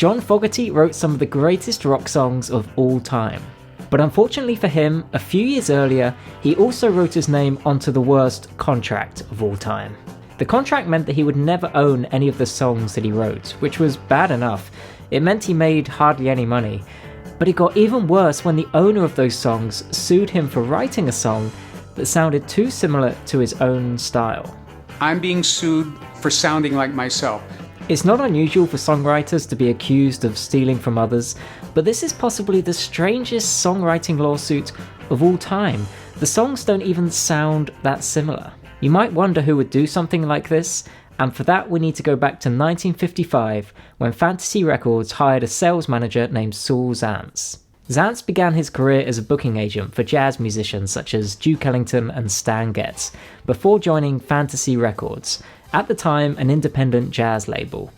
John Fogerty wrote some of the greatest rock songs of all time. But unfortunately for him, a few years earlier, he also wrote his name onto the worst contract of all time. The contract meant that he would never own any of the songs that he wrote, which was bad enough. It meant he made hardly any money. But it got even worse when the owner of those songs sued him for writing a song that sounded too similar to his own style. I'm being sued for sounding like myself. It's not unusual for songwriters to be accused of stealing from others, but this is possibly the strangest songwriting lawsuit of all time. The songs don't even sound that similar. You might wonder who would do something like this, and for that we need to go back to 1955, when Fantasy Records hired a sales manager named Saul Zaentz. Zaentz began his career as a booking agent for jazz musicians such as Duke Ellington and Stan Getz, before joining Fantasy Records, at the time an independent jazz label.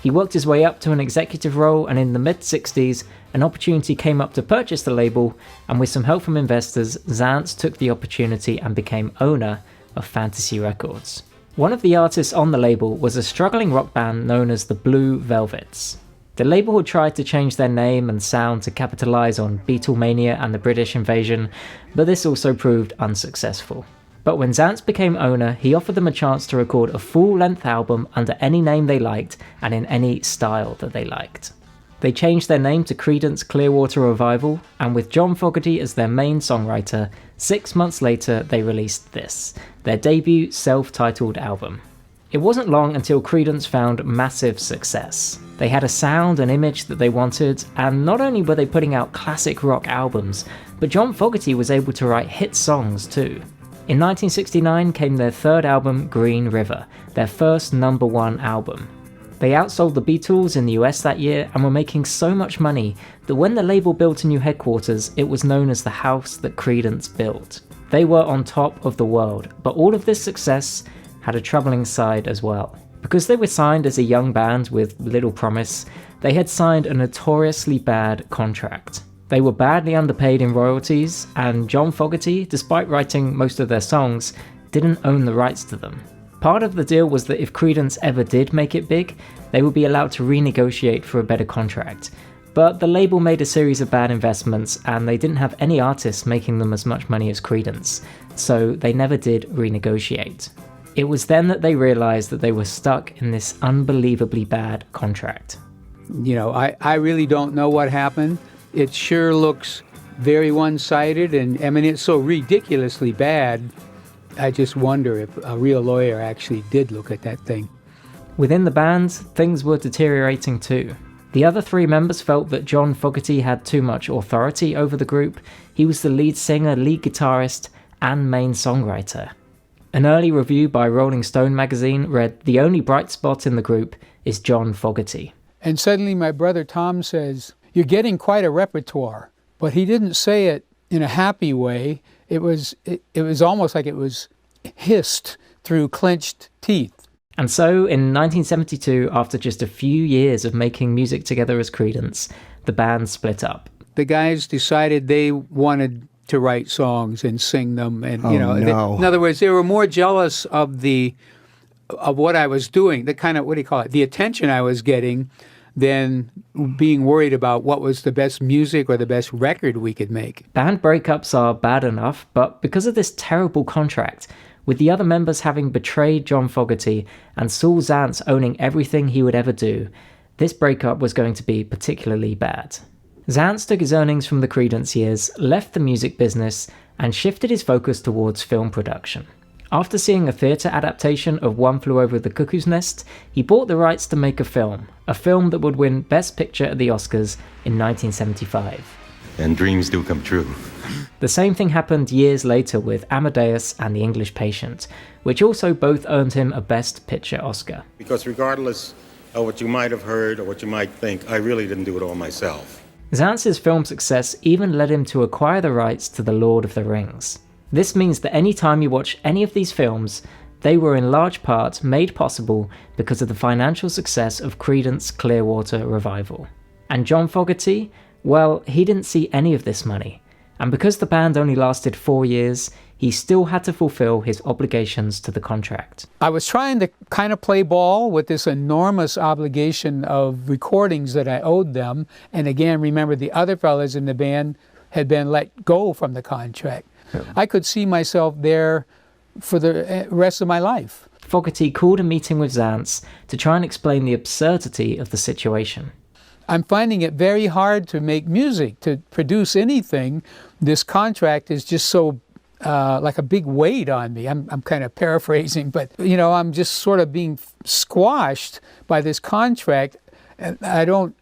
He worked his way up to an executive role, and in the mid-60s, an opportunity came up to purchase the label, and with some help from investors, Zaentz took the opportunity and became owner of Fantasy Records. One of the artists on the label was a struggling rock band known as the Blue Velvets. The label had tried to change their name and sound to capitalize on Beatlemania and the British invasion, but this also proved unsuccessful. But when Zaentz became owner, he offered them a chance to record a full-length album under any name they liked and in any style that they liked. They changed their name to Creedence Clearwater Revival, and with John Fogerty as their main songwriter, 6 months later they released this, their debut self-titled album. It wasn't long until Creedence found massive success. They had a sound and image that they wanted, and not only were they putting out classic rock albums, but John Fogerty was able to write hit songs too. In 1969 came their third album, Green River, their first #1 album. They outsold the Beatles in the US that year and were making so much money that when the label built a new headquarters, it was known as the house that Creedence built. They were on top of the world, but all of this success had a troubling side as well. Because they were signed as a young band with little promise, they had signed a notoriously bad contract. They were badly underpaid in royalties, and John Fogerty, despite writing most of their songs, didn't own the rights to them. Part of the deal was that if Creedence ever did make it big, they would be allowed to renegotiate for a better contract. But the label made a series of bad investments, and they didn't have any artists making them as much money as Creedence, so they never did renegotiate. It was then that they realized that they were stuck in this unbelievably bad contract. I really don't know what happened. It sure looks very one-sided, and I mean, it's so ridiculously bad. I just wonder if a real lawyer actually did look at that thing. Within the band, things were deteriorating too. The other 3 members felt that John Fogerty had too much authority over the group. He was the lead singer, lead guitarist, and main songwriter. An early review by Rolling Stone magazine read, "The only bright spot in the group is John Fogerty." And suddenly my brother Tom says, "You're getting quite a repertoire." But he didn't say it in a happy way. It was almost like it was hissed through clenched teeth. And so, in 1972, after just a few years of making music together as Creedence, the band split up. The guys decided they wanted to write songs and sing them, and in other words, they were more jealous of what I was doing, the kind of, the attention I was getting, than being worried about what was the best music or the best record we could make. Band breakups are bad enough, but because of this terrible contract, with the other members having betrayed John Fogerty and Saul Zaentz owning everything he would ever do, this breakup was going to be particularly bad. Zaentz took his earnings from the Creedence years, left the music business, and shifted his focus towards film production. After seeing a theatre adaptation of One Flew Over the Cuckoo's Nest, he bought the rights to make a film that would win Best Picture at the Oscars in 1975. And dreams do come true. The same thing happened years later with Amadeus and The English Patient, which also both earned him a Best Picture Oscar. Because regardless of what you might have heard or what you might think, I really didn't do it all myself. Zaentz's film success even led him to acquire the rights to The Lord of the Rings. This means that any time you watch any of these films, they were in large part made possible because of the financial success of Creedence Clearwater Revival. And John Fogerty, well, he didn't see any of this money. And because the band only lasted 4 years, he still had to fulfill his obligations to the contract. I was trying to kind of play ball with this enormous obligation of recordings that I owed them. And again, remember, the other fellas in the band had been let go from the contract. Yeah. I could see myself there for the rest of my life. Fogerty called a meeting with Zantz to try and explain the absurdity of the situation. I'm finding it very hard to make music, to produce anything. This contract is just so like a big weight on me. I'm kind of paraphrasing, but I'm just sort of being squashed by this contract, and I don't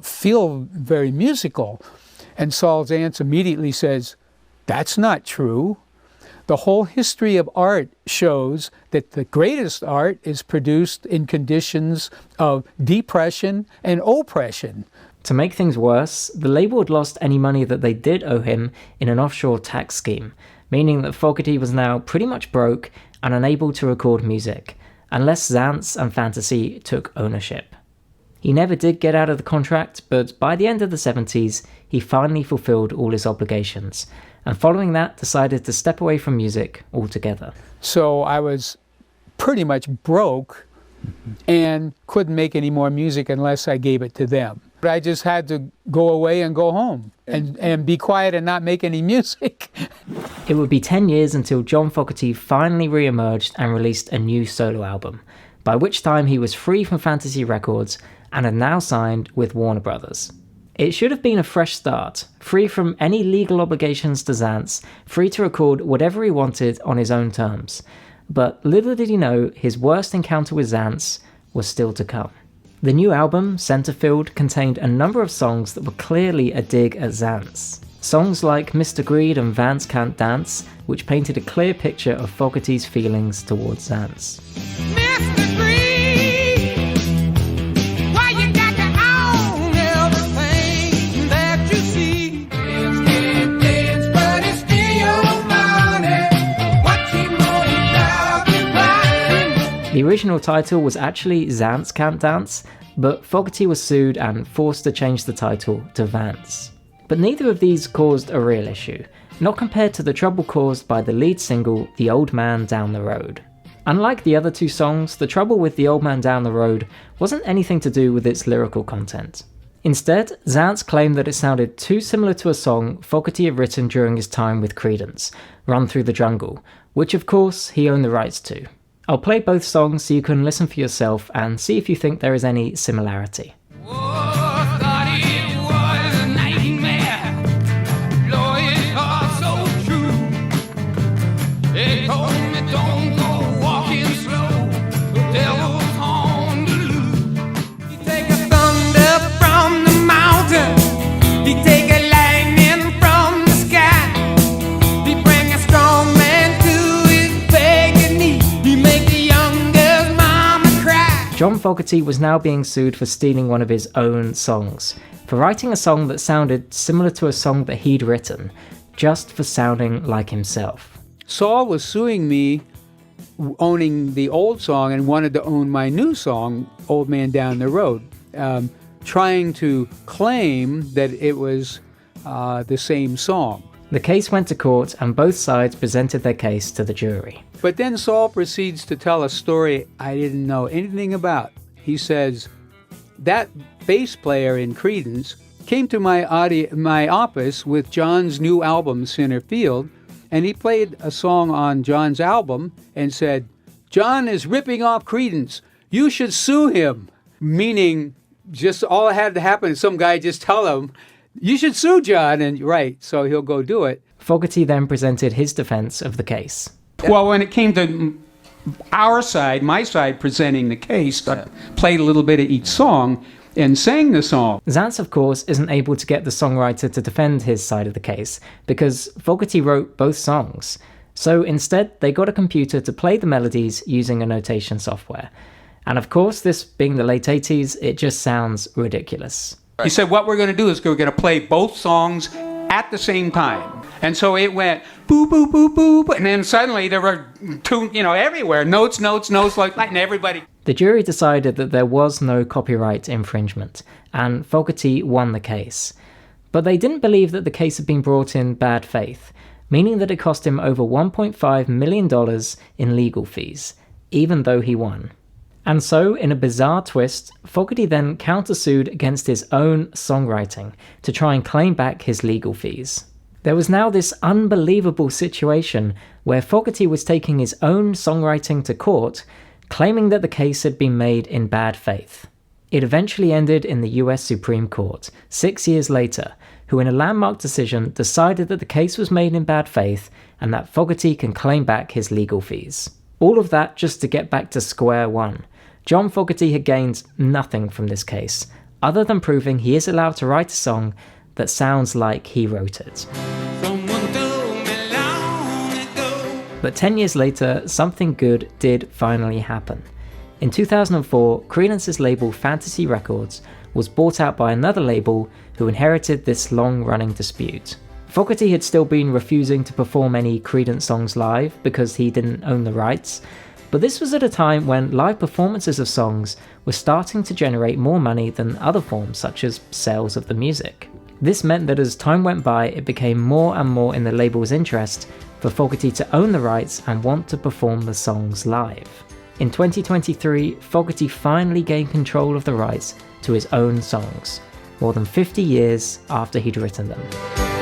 feel very musical. And Saul Zantz immediately says, "That's not true. The whole history of art shows that the greatest art is produced in conditions of depression and oppression." To make things worse, the label had lost any money that they did owe him in an offshore tax scheme, meaning that Fogerty was now pretty much broke and unable to record music, unless Zantz and Fantasy took ownership. He never did get out of the contract, but by the end of the 70s, he finally fulfilled all his obligations, and following that decided to step away from music altogether. So I was pretty much broke and couldn't make any more music unless I gave it to them. But I just had to go away and go home and be quiet and not make any music. It would be 10 years until John Fogerty finally re-emerged and released a new solo album, by which time he was free from Fantasy Records and had now signed with Warner Brothers. It should have been a fresh start, free from any legal obligations to Zantz, free to record whatever he wanted on his own terms. But little did he know, his worst encounter with Zantz was still to come. The new album, Centerfield, contained a number of songs that were clearly a dig at Zantz. Songs like Mr. Greed and Vance Can't Dance, which painted a clear picture of Fogerty's feelings towards Zantz. Mr. Greed, why you got to own everything that you see? It's but it's still your money. What you know about The original title was actually Zantz Can't Dance, but Fogerty was sued and forced to change the title to Vance. But neither of these caused a real issue, not compared to the trouble caused by the lead single, The Old Man Down the Road. Unlike the other two songs, the trouble with The Old Man Down the Road wasn't anything to do with its lyrical content. Instead, Zantz claimed that it sounded too similar to a song Fogerty had written during his time with Creedence, Run Through the Jungle, which of course he owned the rights to. I'll play both songs so you can listen for yourself and see if you think there is any similarity. John Fogerty was now being sued for stealing one of his own songs, for writing a song that sounded similar to a song that he'd written, just for sounding like himself. Saul was suing me, owning the old song, and wanted to own my new song, Old Man Down the Road, trying to claim that it was the same song. The case went to court and both sides presented their case to the jury. But then Saul proceeds to tell a story I didn't know anything about. He says, that bass player in Creedence came to my office with John's new album, Center Field, and he played a song on John's album and said, "John is ripping off Creedence. You should sue him." Meaning, just all that had to happen is some guy just tell him, "You should sue John," and right, so he'll go do it. Fogerty then presented his defense of the case. Well, when it came to our side, my side presenting the case, I played a little bit of each song and sang the song. Zantz, of course, isn't able to get the songwriter to defend his side of the case because Fogerty wrote both songs. So instead, they got a computer to play the melodies using a notation software. And of course, this being the late 80s, it just sounds ridiculous. He said, what we're going to do is we're going to play both songs at the same time. And so it went boop, boop, boop, boop. And then suddenly there were two, everywhere. Notes, like that, and everybody. The jury decided that there was no copyright infringement, and Fogerty won the case. But they didn't believe that the case had been brought in bad faith. meaning that it cost him over $1.5 million in legal fees, even though he won. And so, in a bizarre twist, Fogerty then countersued against his own songwriting to try and claim back his legal fees. There was now this unbelievable situation where Fogerty was taking his own songwriting to court, claiming that the case had been made in bad faith. It eventually ended in the US Supreme Court, 6 years later, who in a landmark decision decided that the case was made in bad faith and that Fogerty can claim back his legal fees. All of that just to get back to square one. John Fogerty had gained nothing from this case, other than proving he is allowed to write a song that sounds like he wrote it. But 10 years later, something good did finally happen. In 2004, Creedence's label Fantasy Records was bought out by another label who inherited this long-running dispute. Fogerty had still been refusing to perform any Creedence songs live because he didn't own the rights, but this was at a time when live performances of songs were starting to generate more money than other forms such as sales of the music. This meant that as time went by, it became more and more in the label's interest for Fogerty to own the rights and want to perform the songs live. In 2023, Fogerty finally gained control of the rights to his own songs, more than 50 years after he'd written them.